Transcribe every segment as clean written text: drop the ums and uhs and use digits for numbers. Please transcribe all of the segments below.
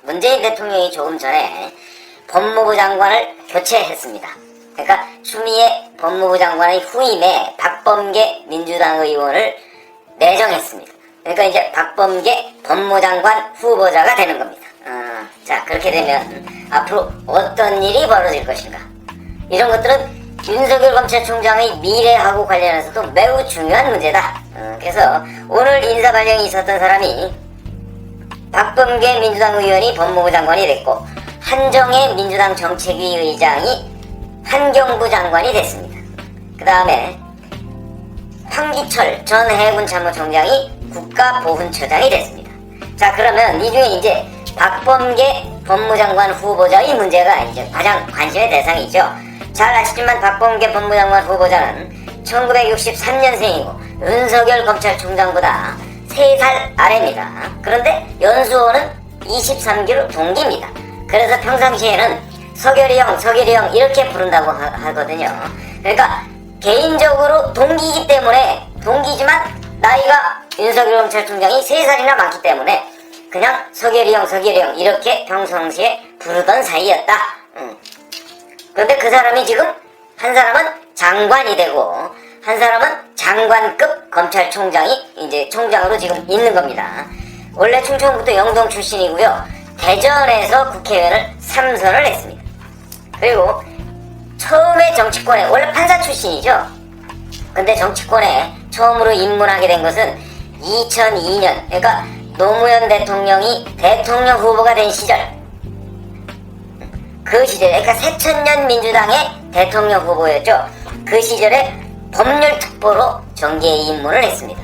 문재인 대통령이 조금 전에 법무부 장관을 교체했습니다. 그러니까 추미애 법무부 장관의 후임에 박범계 민주당 의원을 내정했습니다. 그러니까 이제 박범계 법무장관 후보자가 되는 겁니다. 자, 그렇게 되면 앞으로 어떤 일이 벌어질 것인가, 이런 것들은 윤석열 검찰총장의 미래하고 관련해서도 매우 중요한 문제다. 그래서 오늘 인사발령이 있었던 사람이 박범계 민주당 의원이 법무부 장관이 됐고, 한정혜 민주당 정책위 의장이 환경부 장관이 됐습니다. 그 다음에 황기철 전 해군 참모총장이 국가보훈처장이 됐습니다. 자, 그러면 이 중에 이제 박범계 법무장관 후보자의 문제가 이제 가장 관심의 대상이죠. 잘 아시지만 박범계 법무장관 후보자는 1963년생이고 윤석열 검찰총장보다 3살 아래입니다. 그런데 연수원은 23기로 동기입니다. 그래서 평상시에는 서결이 형 이렇게 부른다고 하거든요. 그러니까 개인적으로 동기이기 때문에, 동기지만 나이가 윤석열 검찰총장이 3살이나 많기 때문에 그냥 서결이 형 이렇게 평상시에 부르던 사이였다. 그런데 그 사람이 지금, 한 사람은 장관이 되고 한 사람은 장관급 검찰총장이 이제 총장으로 지금 있는 겁니다. 원래 충청북도 영동 출신이고요. 대전에서 국회의원을 3선을 했습니다. 그리고 처음에 정치권에, 원래 판사 출신이죠. 근데 정치권에 처음으로 입문하게 된 것은 2002년, 그러니까 노무현 대통령이 대통령 후보가 된 시절, 그 시절에, 그러니까 새천년 민주당의 대통령 후보였죠. 그 시절에 법률특보로 정계에 입문을 했습니다.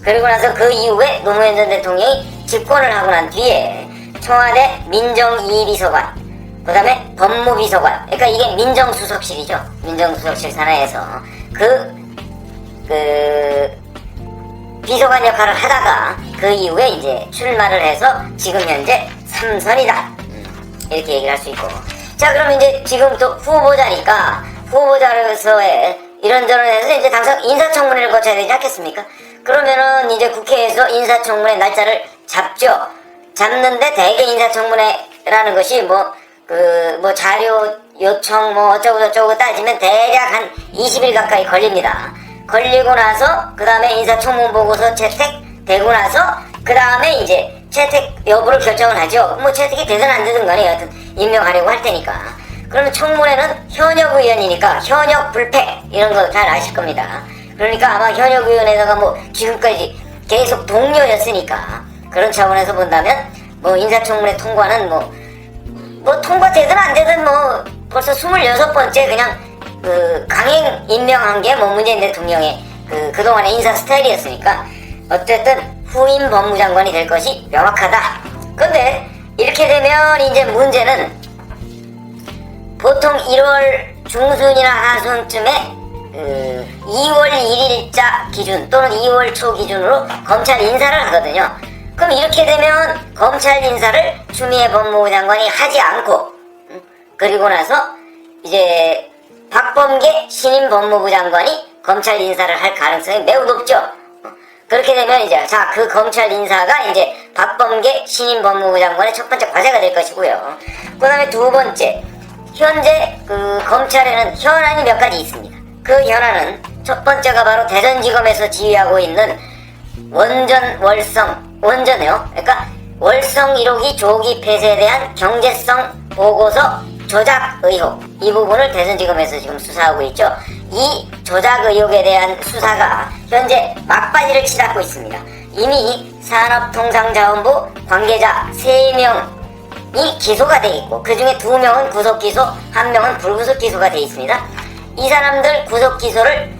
그리고 나서 그 이후에 노무현 전 대통령이 집권을 하고 난 뒤에 청와대 민정이비서관, 그 다음에 법무비서관, 그러니까 이게 민정수석실이죠. 민정수석실 산하에서 비서관 역할을 하다가 그 이후에 이제 출마를 해서 지금 현재 3선이다. 이렇게 얘기를 할 수 있고. 자, 그럼 이제 지금 또 후보자니까 후보자로서의 이런저런 해서 이제 당장 인사청문회를 거쳐야 되지 않겠습니까? 그러면은 이제 국회에서 인사청문회 날짜를 잡는데 대개 인사청문회라는 것이 자료 요청 어쩌고저쩌고 따지면 대략 한 20일 가까이 걸립니다. 걸리고 나서 그 다음에 인사청문 보고서 채택되고 나서 그 다음에 이제 채택 여부를 결정을 하죠. 채택이 되든 안 되든 간에 여하튼 임명하려고 할 테니까. 그러면 청문회는 현역 의원이니까 현역 불패 이런 거 잘 아실 겁니다. 그러니까 아마 현역 의원에다가 지금까지 계속 동료였으니까 그런 차원에서 본다면 인사청문회 통과는 통과되든 안 되든 벌써 26번째 그냥 강행 임명한 게 문재인 대통령의 그동안의 인사 스타일이었으니까 어쨌든 후임 법무장관이 될 것이 명확하다. 근데 이렇게 되면 이제 문제는 보통 1월 중순이나 하순쯤에 2월 1일자 기준 또는 2월 초 기준으로 검찰 인사를 하거든요. 그럼 이렇게 되면 검찰 인사를 추미애 법무부 장관이 하지 않고 그리고 나서 이제 박범계 신임 법무부 장관이 검찰 인사를 할 가능성이 매우 높죠. 그렇게 되면 이제 그 검찰 인사가 이제 박범계 신임 법무부 장관의 첫 번째 과제가 될 것이고요. 그 다음에 두 번째, 현재 검찰에는 현안이 몇 가지 있습니다. 그 현안은 첫 번째가 바로 대전지검에서 지휘하고 있는 원전이요. 그러니까 월성 1호기 조기 폐쇄에 대한 경제성 보고서 조작 의혹, 이 부분을 대전지검에서 지금 수사하고 있죠. 이 조작 의혹에 대한 수사가 현재 막바지를 치닫고 있습니다. 이미 산업통상자원부 관계자 3명이 기소가 돼 있고 그 중에 2명은 구속기소, 1명은 불구속 기소가 돼 있습니다. 이 사람들 구속 기소를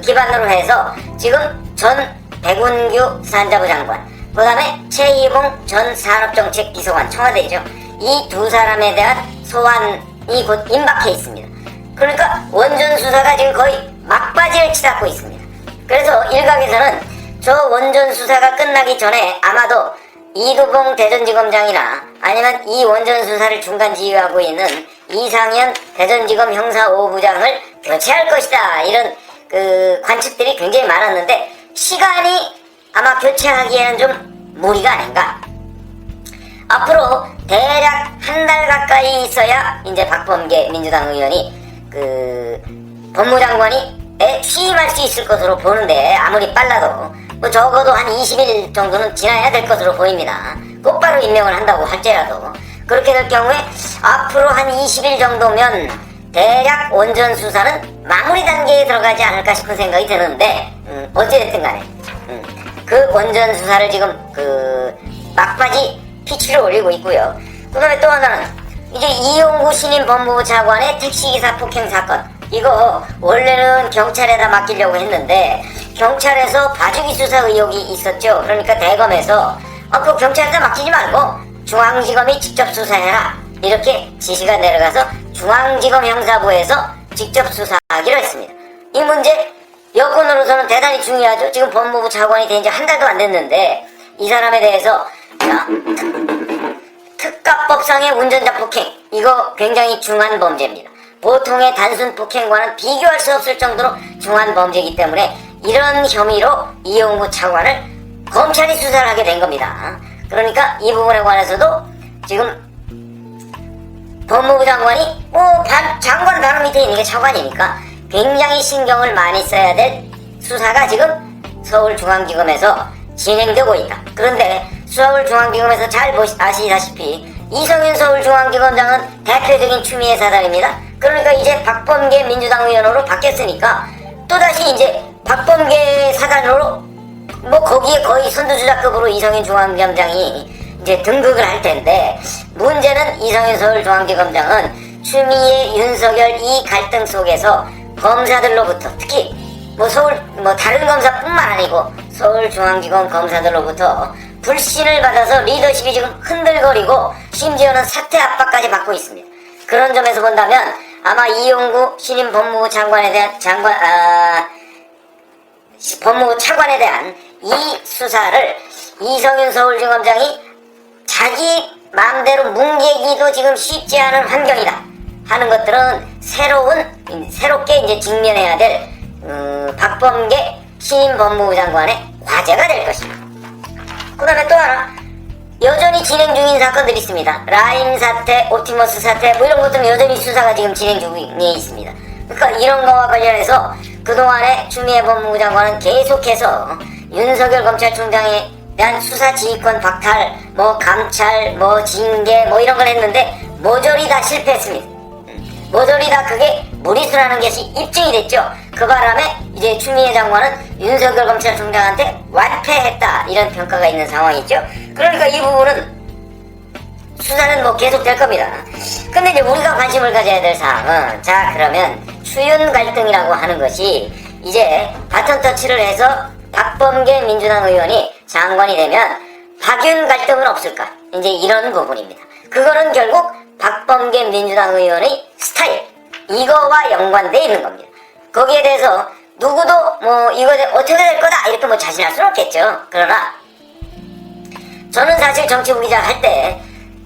기반으로 해서 지금 전 백운규 산자부 장관, 그 다음에 최희봉 전 산업정책비서관, 청와대죠. 이 두 사람에 대한 소환이 곧 임박해 있습니다. 그러니까 원전 수사가 지금 거의 막바지를 치닫고 있습니다. 그래서 일각에서는 저 원전 수사가 끝나기 전에 아마도 이두봉 대전지검장이나 아니면 이 원전 수사를 중간 지휘하고 있는 이상현 대전지검 형사 5부장을 교체할 것이다, 이런 관측들이 굉장히 많았는데 시간이 아마 교체하기에는 좀 무리가 아닌가. 앞으로 대략 한 달 가까이 있어야 이제 박범계 민주당 의원이 법무장관이 취임할 수 있을 것으로 보는데, 아무리 빨라도 뭐 적어도 한 20일 정도는 지나야 될 것으로 보입니다. 곧바로 임명을 한다고 할지라도. 그렇게 될 경우에 앞으로 한 20일 정도면 대략 원전 수사는 마무리 단계에 들어가지 않을까 싶은 생각이 드는데, 어찌됐든 간에 그 원전 수사를 지금 막바지 피치를 올리고 있고요. 그 다음에 또 하나는 이제 이용구 신임 법무부 차관의 택시기사 폭행 사건, 이거 원래는 경찰에다 맡기려고 했는데 경찰에서 봐주기 수사 의혹이 있었죠. 그러니까 대검에서 그 경찰에다 맡기지 말고 중앙지검이 직접 수사해라, 이렇게 지시가 내려가서 중앙지검 형사부에서 직접 수사하기로 했습니다. 이 문제 여권으로서는 대단히 중요하죠. 지금 법무부 차관이 된 지 한 달도 안 됐는데 이 사람에 대해서 특가법상의 운전자 폭행, 이거 굉장히 중한 범죄입니다. 보통의 단순 폭행과는 비교할 수 없을 정도로 중한 범죄이기 때문에 이런 혐의로 이용구 차관을 검찰이 수사를 하게 된 겁니다. 그러니까 이 부분에 관해서도 지금 법무부 장관이 장관 바로 밑에 있는 게 차관이니까 굉장히 신경을 많이 써야 될 수사가 지금 서울중앙지검에서 진행되고 있다. 그런데 서울중앙지검에서 잘 아시다시피 이성윤 서울중앙지검장은 대표적인 추미애 사단입니다. 그러니까 이제 박범계 민주당 의원으로 바뀌었으니까 또다시 이제 박범계 사단으로 거기에 거의 선두주자급으로 이성윤 중앙지검장이 이제 등극을 할 텐데, 문제는 이성윤 서울중앙지검장은 추미애 윤석열 이 갈등 속에서 검사들로부터, 특히 다른 검사뿐만 아니고 서울중앙지검 검사들로부터 불신을 받아서 리더십이 지금 흔들거리고 심지어는 사퇴 압박까지 받고 있습니다. 그런 점에서 본다면 아마 이용구 신임 법무부 장관에 대한 법무부 차관에 대한 이 수사를 이성윤 서울중검장이 자기 마음대로 뭉개기도 지금 쉽지 않은 환경이다 하는 것들은 새롭게 이제 직면해야 될 박범계 신임 법무부 장관의 과제가 될 것입니다. 그 다음에 또 하나, 여전히 진행 중인 사건들이 있습니다. 라임 사태, 옵티머스 사태, 이런 것들은 여전히 수사가 지금 진행 중에 있습니다. 그러니까 이런 거와 관련해서 그동안에 추미애 법무부 장관은 계속해서 윤석열 검찰총장에 대한 수사 지휘권 박탈, 감찰, 징계, 이런 걸 했는데 모조리 다 실패했습니다. 모조리 다 그게 무리수라는 것이 입증이 됐죠. 그 바람에 이제 추미애 장관은 윤석열 검찰총장한테 완패했다, 이런 평가가 있는 상황이죠. 그러니까 이 부분은 수사는 계속 될 겁니다. 근데 이제 우리가 관심을 가져야 될 사항은, 자 그러면 추윤 갈등이라고 하는 것이 이제 바톤 터치를 해서 박범계 민주당 의원이 장관이 되면 박윤 갈등은 없을까, 이제 이런 부분입니다. 그거는 결국 박범계 민주당 의원의 스타일, 이거와 연관되어 있는 겁니다. 거기에 대해서 누구도 이거 어떻게 될 거다 이렇게 자신할 수는 없겠죠. 그러나 저는 사실 정치부 기자 할 때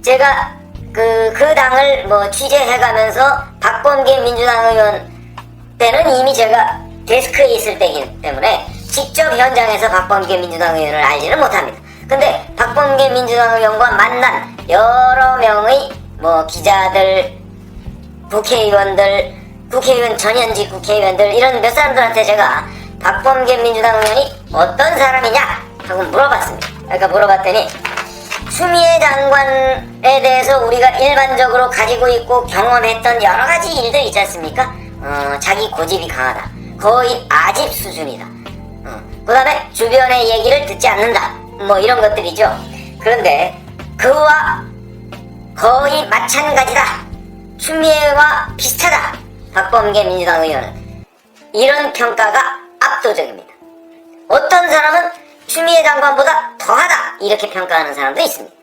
제가 그 당을 취재해가면서 박범계 민주당 의원 때는 이미 제가 데스크에 있을 때이기 때문에 직접 현장에서 박범계 민주당 의원을 알지는 못합니다. 근데 박범계 민주당 의원과 만난 여러 명의 기자들, 국회의원들, 전현직 국회의원들, 이런 몇 사람들한테 제가 박범계 민주당 의원이 어떤 사람이냐 하고 물어봤습니다. 그러니까 물어봤더니 추미애 장관에 대해서 우리가 일반적으로 가지고 있고 경험했던 여러 가지 일들 있지 않습니까? 자기 고집이 강하다, 거의 아집 수준이다, 그 다음에 주변의 얘기를 듣지 않는다, 이런 것들이죠. 그런데 그와 거의 마찬가지다, 추미애와 비슷하다, 박범계 민주당 의원은, 이런 평가가 압도적입니다. 어떤 사람은 추미애 장관보다 더하다, 이렇게 평가하는 사람도 있습니다.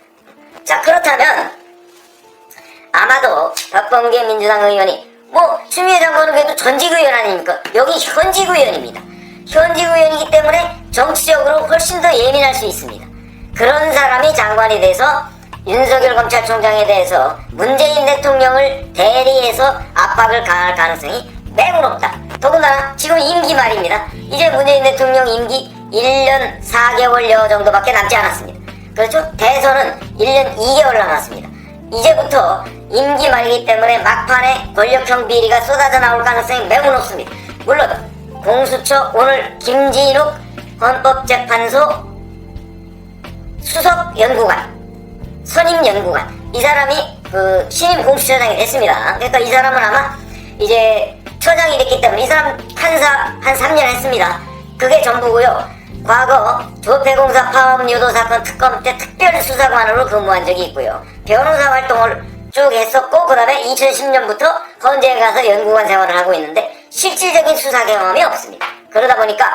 자, 그렇다면 아마도 박범계 민주당 의원이 추미애 장관은 그래도 전직 의원 아닙니까? 여기 현직 의원입니다. 현직 의원이기 때문에 정치적으로 훨씬 더 예민할 수 있습니다. 그런 사람이 장관이 돼서 윤석열 검찰총장에 대해서 문재인 대통령을 대리해서 압박을 가할 가능성이 매우 높다. 더군다나 지금 임기 말입니다. 이제 문재인 대통령 임기 1년 4개월여 정도밖에 남지 않았습니다. 그렇죠? 대선은 1년 2개월 남았습니다. 이제부터 임기 말이기 때문에 막판에 권력형 비리가 쏟아져 나올 가능성이 매우 높습니다. 물론 공수처 오늘 김진욱 헌법재판소 수석연구관, 선임연구관, 이 사람이 그 신임 공수처장이 됐습니다. 그러니까 이 사람은 아마 이제 처장이 됐기 때문에 이 사람 판사 한 3년 했습니다. 그게 전부고요. 과거 조폐공사 파업 유도 사건 특검 때 특별수사관으로 근무한 적이 있고요. 변호사 활동을 쭉 했었고, 그 다음에 2010년부터 헌재에 가서 연구관 생활을 하고 있는데 실질적인 수사 경험이 없습니다. 그러다 보니까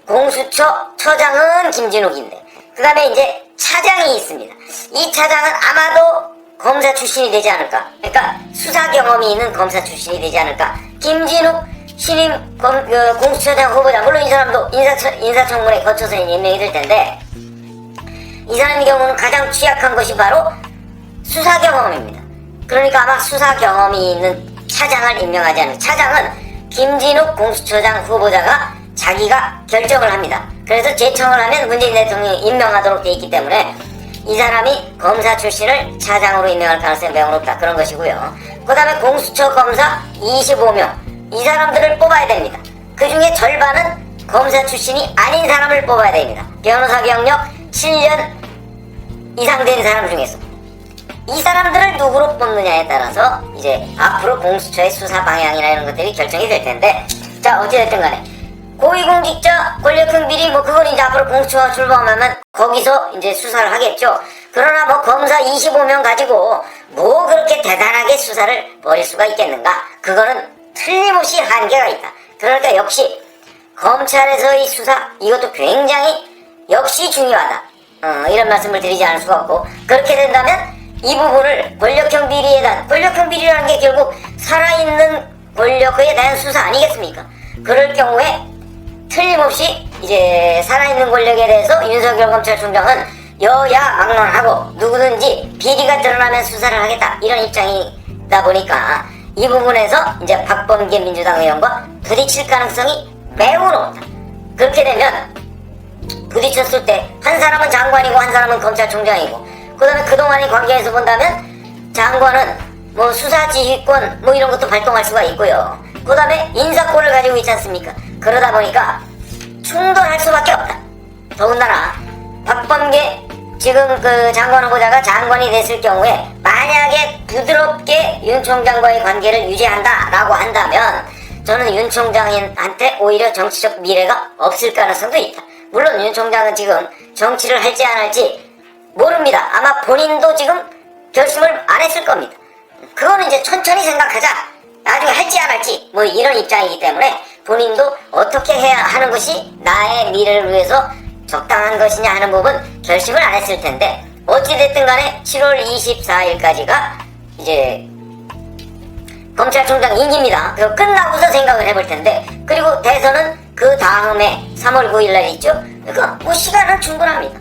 공수처 처장은 김진욱인데, 그 다음에 이제 차장이 있습니다. 이 차장은 아마도 검사 출신이 되지 않을까. 그러니까 수사 경험이 있는 검사 출신이 되지 않을까. 김진욱 신임 공수처장 후보자, 물론 이 사람도 인사청문회 거쳐서 임명이 될 텐데, 이 사람의 경우는 가장 취약한 것이 바로 수사 경험입니다. 그러니까 아마 수사 경험이 있는 차장을 임명하지 않는, 차장은 김진욱 공수처장 후보자가 자기가 결정을 합니다. 그래서 제청을 하면 문재인 대통령이 임명하도록 돼 있기 때문에 이 사람이 검사 출신을 차장으로 임명할 가능성이 매우 높다, 그런 것이고요. 그 다음에 공수처 검사 25명, 이 사람들을 뽑아야 됩니다. 그 중에 절반은 검사 출신이 아닌 사람을 뽑아야 됩니다. 변호사 경력 7년 이상 된 사람 중에서. 이 사람들을 누구로 뽑느냐에 따라서 이제 앞으로 공수처의 수사 방향이나 이런 것들이 결정이 될 텐데, 자, 어찌됐든 간에 고위공직자 권력형 비리, 뭐 그건 이제 앞으로 공수처가 출범하면 거기서 이제 수사를 하겠죠. 그러나 뭐 검사 25명 가지고 뭐 그렇게 대단하게 수사를 벌일 수가 있겠는가? 그거는 틀림없이 한계가 있다. 그러니까 역시 검찰에서의 수사, 이것도 굉장히 역시 중요하다. 이런 말씀을 드리지 않을 수가 없고, 그렇게 된다면 이 부분을 권력형 비리에 대한, 권력형 비리라는 게 결국 살아있는 권력에 대한 수사 아니겠습니까? 그럴 경우에 틀림없이 이제 살아있는 권력에 대해서 윤석열 검찰총장은 여야 막론하고 누구든지 비리가 드러나면 수사를 하겠다, 이런 입장이다 보니까 이 부분에서 이제 박범계 민주당 의원과 부딪힐 가능성이 매우 높다. 그렇게 되면 부딪혔을 때 한 사람은 장관이고 한 사람은 검찰총장이고, 그 다음에 그동안의 관계에서 본다면 장관은 뭐 수사지휘권 뭐 이런 것도 발동할 수가 있고요. 그 다음에 인사권을 가지고 있지 않습니까? 그러다 보니까 충돌할 수밖에 없다. 더군다나 박범계 지금 그 장관 후보자가 장관이 됐을 경우에 만약에 부드럽게 윤 총장과의 관계를 유지한다라고 한다면 저는 윤 총장한테 오히려 정치적 미래가 없을 가능성도 있다. 물론 윤 총장은 지금 정치를 할지 안 할지 모릅니다. 아마 본인도 지금 결심을 안 했을 겁니다. 그거는 이제 천천히 생각하자, 나중에 할지 안 할지 뭐 이런 입장이기 때문에 본인도 어떻게 해야 하는 것이 나의 미래를 위해서 적당한 것이냐 하는 부분 결심을 안 했을 텐데, 어찌됐든 간에 7월 24일까지가 이제 검찰총장 임기입니다. 그거 끝나고서 생각을 해볼 텐데, 그리고 대선은 그 다음에 3월 9일날 있죠. 그러니까 뭐 시간은 충분합니다.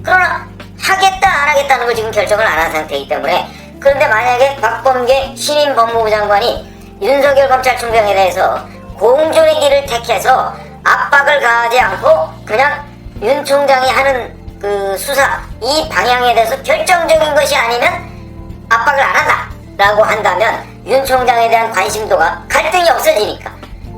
그러나 하겠다 안 하겠다는 걸 지금 결정을 안 한 상태이기 때문에, 그런데 만약에 박범계 신임 법무부 장관이 윤석열 검찰총장에 대해서 공존의 길을 택해서 압박을 가하지 않고 그냥 윤 총장이 하는 그 수사 이 방향에 대해서 결정적인 것이 아니면 압박을 안 한다 라고 한다면 윤 총장에 대한 관심도가, 갈등이 없어지니까,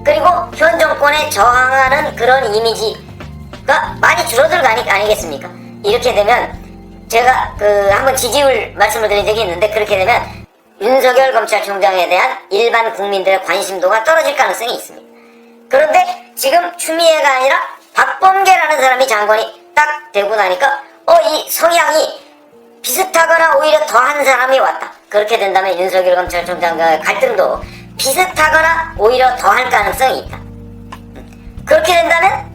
그리고 현 정권에 저항하는 그런 이미지가 많이 줄어들 거 아니겠습니까? 이렇게 되면 제가 한번 지지율 말씀을 드린 적이 있는데, 그렇게 되면 윤석열 검찰총장에 대한 일반 국민들의 관심도가 떨어질 가능성이 있습니다. 그런데 지금 추미애가 아니라 박범계라는 사람이 장관이 딱 되고 나니까 이 성향이 비슷하거나 오히려 더한 사람이 왔다. 그렇게 된다면 윤석열 검찰총장과의 갈등도 비슷하거나 오히려 더할 가능성이 있다. 그렇게 된다면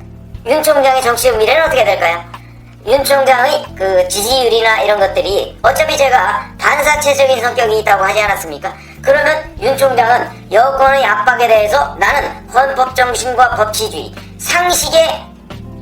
윤 총장의 정치적 미래는 어떻게 될까요? 윤 총장의 그 지지율이나 이런 것들이, 어차피 제가 반사체적인 성격이 있다고 하지 않았습니까? 그러면 윤 총장은 여권의 압박에 대해서 나는 헌법정신과 법치주의, 상식에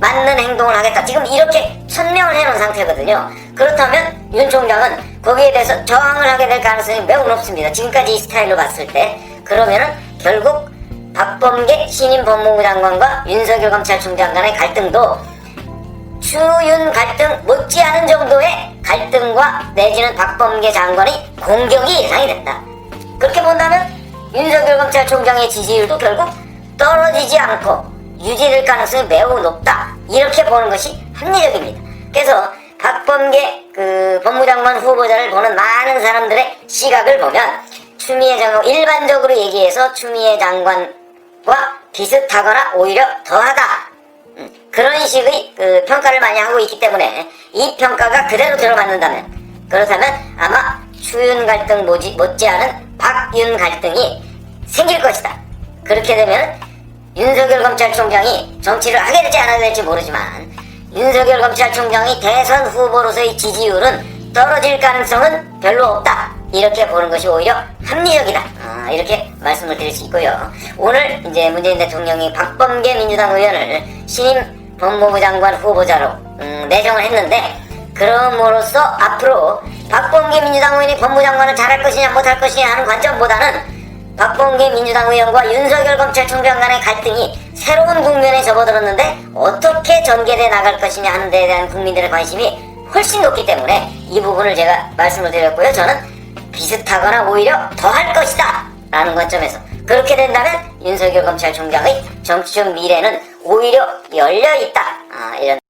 맞는 행동을 하겠다, 지금 이렇게 천명을 해놓은 상태거든요. 그렇다면 윤 총장은 거기에 대해서 저항을 하게 될 가능성이 매우 높습니다. 지금까지 이 스타일로 봤을 때. 그러면은 결국 박범계 신임 법무부 장관과 윤석열 검찰총장 간의 갈등도 추윤 갈등 못지않은 정도의 갈등과 내지는 박범계 장관의 공격이 예상이 된다. 그렇게 본다면 윤석열 검찰총장의 지지율도 결국 떨어지지 않고 유지될 가능성이 매우 높다. 이렇게 보는 것이 합리적입니다. 그래서 박범계 법무장관 후보자를 보는 많은 사람들의 시각을 보면 추미애 장관, 일반적으로 얘기해서 추미애 장관과 비슷하거나 오히려 더하다. 그런 식의 평가를 많이 하고 있기 때문에 이 평가가 그대로 들어맞는다면, 그렇다면 아마 추윤 갈등 못지않은 박윤 갈등이 생길 것이다. 그렇게 되면 윤석열 검찰총장이 정치를 하게 될지 안 하게 될지 모르지만 윤석열 검찰총장이 대선 후보로서의 지지율은 떨어질 가능성은 별로 없다. 이렇게 보는 것이 오히려 합리적이다. 이렇게 말씀을 드릴 수 있고요. 오늘 이제 문재인 대통령이 박범계 민주당 의원을 신임 법무부 장관 후보자로 내정을 했는데, 그럼으로써 앞으로 박범계 민주당 의원이 법무장관을 잘할 것이냐 못할 것이냐 하는 관점보다는 박범계 민주당 의원과 윤석열 검찰총장 간의 갈등이 새로운 국면에 접어들었는데 어떻게 전개돼 나갈 것이냐 하는 데에 대한 국민들의 관심이 훨씬 높기 때문에 이 부분을 제가 말씀을 드렸고요. 저는 비슷하거나 오히려 더할 것이다 라는 관점에서, 그렇게 된다면 윤석열 검찰총장의 정치적 미래는 오히려 열려있다, 이런